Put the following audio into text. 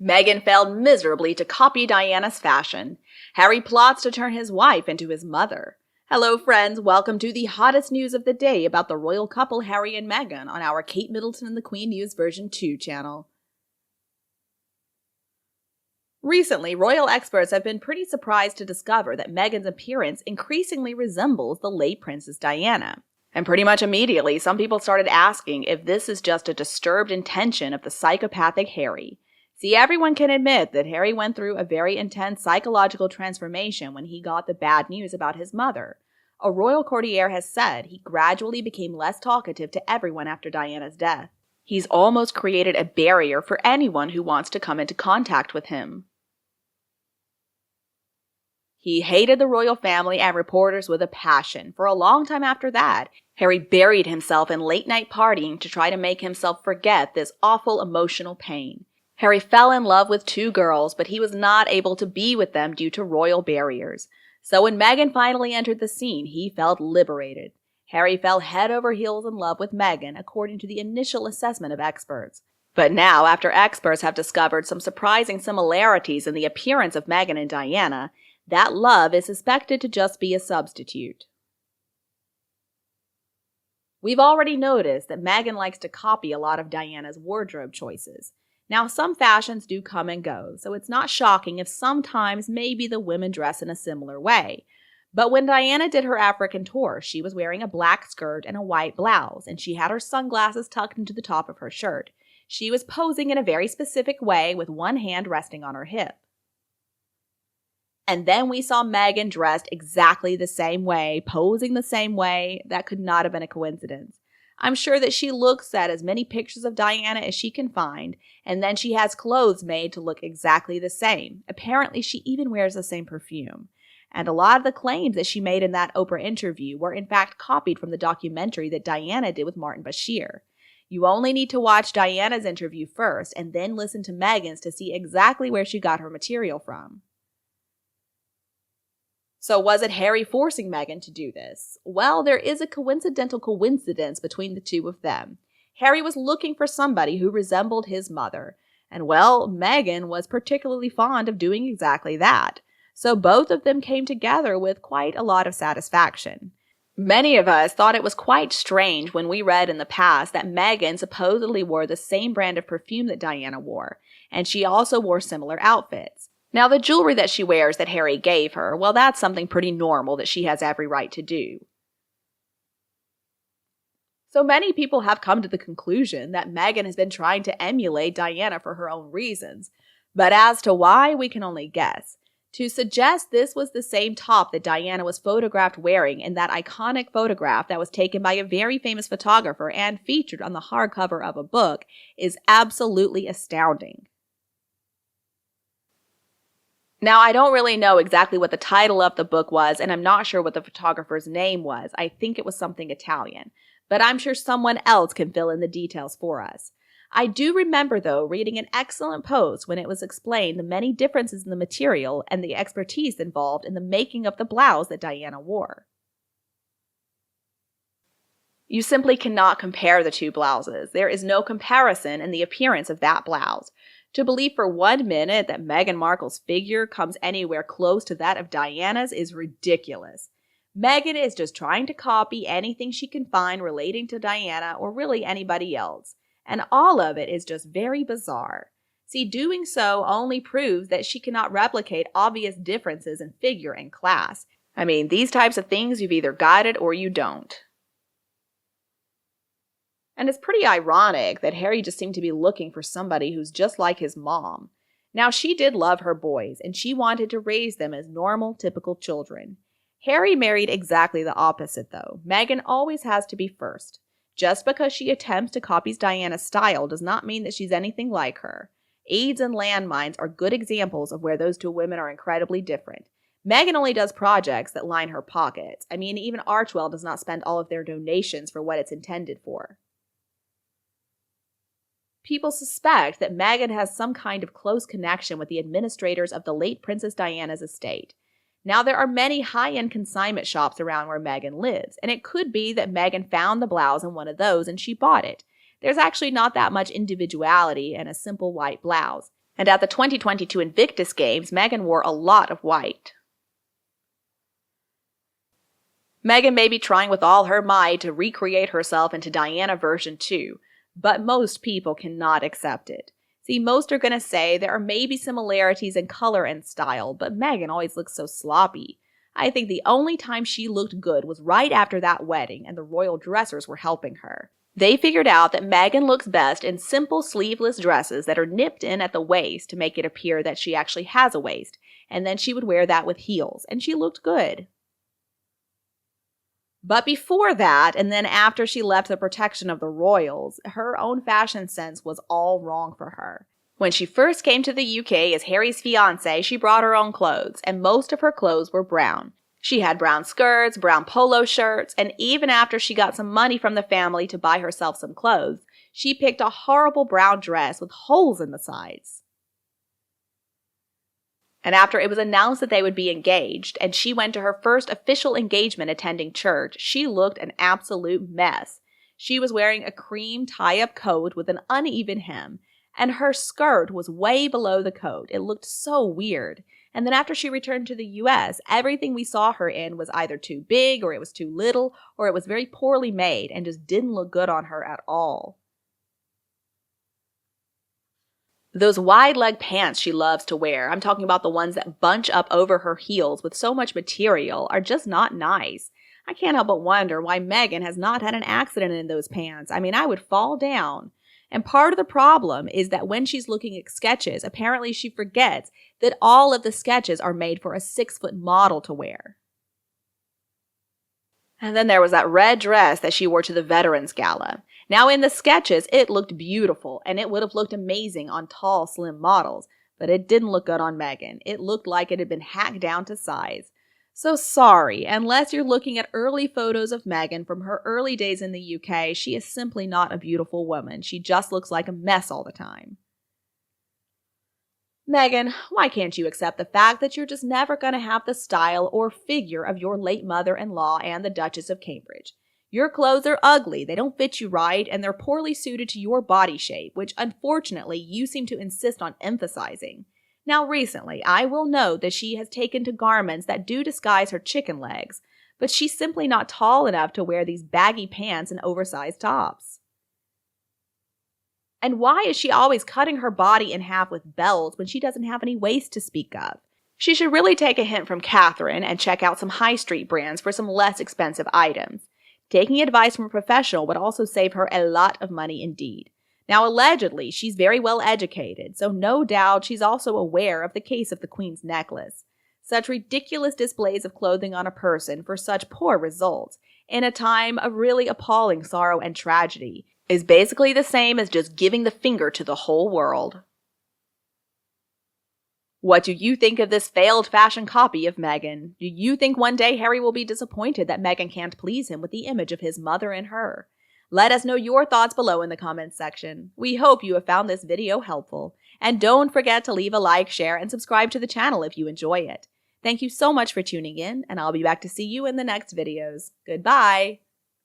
Meghan failed miserably to copy Diana's fashion. Harry plots to turn his wife into his mother. Hello friends, welcome to the hottest news of the day about the royal couple Harry and Meghan on our Kate Middleton and the Queen News version 2 channel. Recently, royal experts have been pretty surprised to discover that Meghan's appearance increasingly resembles the late Princess Diana. And pretty much immediately, some people started asking if this is just a disturbed intention of the psychopathic Harry. See, everyone can admit that Harry went through a very intense psychological transformation when he got the bad news about his mother. A royal courtier has said he gradually became less talkative to everyone after Diana's death. He's almost created a barrier for anyone who wants to come into contact with him. He hated the royal family and reporters with a passion. For a long time after that, Harry buried himself in late-night partying to try to make himself forget this awful emotional pain. Harry fell in love with 2 girls, but he was not able to be with them due to royal barriers. So when Meghan finally entered the scene, he felt liberated. Harry fell head over heels in love with Meghan, according to the initial assessment of experts. But now, after experts have discovered some surprising similarities in the appearance of Meghan and Diana, that love is suspected to just be a substitute. We've already noticed that Meghan likes to copy a lot of Diana's wardrobe choices. Now, some fashions do come and go, so it's not shocking if sometimes maybe the women dress in a similar way. But when Diana did her African tour, she was wearing a black skirt and a white blouse, and she had her sunglasses tucked into the top of her shirt. She was posing in a very specific way with one hand resting on her hip. And then we saw Meghan dressed exactly the same way, posing the same way. That could not have been a coincidence. I'm sure that she looks at as many pictures of Diana as she can find, and then she has clothes made to look exactly the same. Apparently, she even wears the same perfume. And a lot of the claims that she made in that Oprah interview were in fact copied from the documentary that Diana did with Martin Bashir. You only need to watch Diana's interview first and then listen to Meghan's to see exactly where she got her material from. So was it Harry forcing Meghan to do this? Well, there is a coincidental coincidence between the two of them. Harry was looking for somebody who resembled his mother, and well, Meghan was particularly fond of doing exactly that. So both of them came together with quite a lot of satisfaction. Many of us thought it was quite strange when we read in the past that Meghan supposedly wore the same brand of perfume that Diana wore, and she also wore similar outfits. Now, the jewelry that she wears that Harry gave her, well, that's something pretty normal that she has every right to do. So many people have come to the conclusion that Meghan has been trying to emulate Diana for her own reasons. But as to why, we can only guess. To suggest this was the same top that Diana was photographed wearing in that iconic photograph that was taken by a very famous photographer and featured on the hardcover of a book is absolutely astounding. Now, I don't really know exactly what the title of the book was, and I'm not sure what the photographer's name was. I think it was something Italian, but I'm sure someone else can fill in the details for us. I do remember, though, reading an excellent post when it was explained the many differences in the material and the expertise involved in the making of the blouse that Diana wore. You simply cannot compare the 2 blouses. There is no comparison in the appearance of that blouse. To believe for 1 minute that Meghan Markle's figure comes anywhere close to that of Diana's is ridiculous. Meghan is just trying to copy anything she can find relating to Diana or really anybody else. And all of it is just very bizarre. See, doing so only proves that she cannot replicate obvious differences in figure and class. I mean, these types of things you've either got it or you don't. And it's pretty ironic that Harry just seemed to be looking for somebody who's just like his mom. Now, she did love her boys, and she wanted to raise them as normal, typical children. Harry married exactly the opposite, though. Meghan always has to be first. Just because she attempts to copy Diana's style does not mean that she's anything like her. AIDS and landmines are good examples of where those 2 women are incredibly different. Meghan only does projects that line her pockets. I mean, even Archewell does not spend all of their donations for what it's intended for. People suspect that Meghan has some kind of close connection with the administrators of the late Princess Diana's estate. Now, there are many high-end consignment shops around where Meghan lives, and it could be that Meghan found the blouse in one of those and she bought it. There's actually not that much individuality in a simple white blouse. And at the 2022 Invictus Games, Meghan wore a lot of white. Meghan may be trying with all her might to recreate herself into Diana version 2, but most people cannot accept it. See, most are going to say there are maybe similarities in color and style, but Meghan always looks so sloppy. I think the only time she looked good was right after that wedding, and the royal dressers were helping her. They figured out that Meghan looks best in simple sleeveless dresses that are nipped in at the waist to make it appear that she actually has a waist, and then she would wear that with heels, and she looked good. But before that, and then after she left the protection of the royals, her own fashion sense was all wrong for her. When she first came to the UK as Harry's fiancée, she brought her own clothes, and most of her clothes were brown. She had brown skirts, brown polo shirts, and even after she got some money from the family to buy herself some clothes, she picked a horrible brown dress with holes in the sides. And after it was announced that they would be engaged, and she went to her first official engagement attending church, she looked an absolute mess. She was wearing a cream tie-up coat with an uneven hem, and her skirt was way below the coat. It looked so weird. And then after she returned to the US, everything we saw her in was either too big, or it was too little, or it was very poorly made and just didn't look good on her at all. Those wide leg pants she loves to wear, I'm talking about the ones that bunch up over her heels with so much material, are just not nice. I can't help but wonder why Meghan has not had an accident in those pants. I mean, I would fall down. And part of the problem is that when she's looking at sketches, apparently she forgets that all of the sketches are made for a 6-foot model to wear. And then there was that red dress that she wore to the Veterans Gala. Now in the sketches, it looked beautiful, and it would have looked amazing on tall, slim models, but it didn't look good on Meghan. It looked like it had been hacked down to size. So sorry, unless you're looking at early photos of Meghan from her early days in the UK, she is simply not a beautiful woman. She just looks like a mess all the time. Meghan, why can't you accept the fact that you're just never going to have the style or figure of your late mother-in-law and the Duchess of Cambridge? Your clothes are ugly, they don't fit you right, and they're poorly suited to your body shape, which unfortunately you seem to insist on emphasizing. Now recently, I will note that she has taken to garments that do disguise her chicken legs, but she's simply not tall enough to wear these baggy pants and oversized tops. And why is she always cutting her body in half with belts when she doesn't have any waist to speak of? She should really take a hint from Catherine and check out some high street brands for some less expensive items. Taking advice from a professional would also save her a lot of money indeed. Now, allegedly, she's very well educated, so no doubt she's also aware of the case of the Queen's necklace. Such ridiculous displays of clothing on a person for such poor results, in a time of really appalling sorrow and tragedy, is basically the same as just giving the finger to the whole world. What do you think of this failed fashion copy of Meghan? Do you think one day Harry will be disappointed that Meghan can't please him with the image of his mother and her? Let us know your thoughts below in the comments section. We hope you have found this video helpful. And don't forget to leave a like, share, and subscribe to the channel if you enjoy it. Thank you so much for tuning in, and I'll be back to see you in the next videos. Goodbye!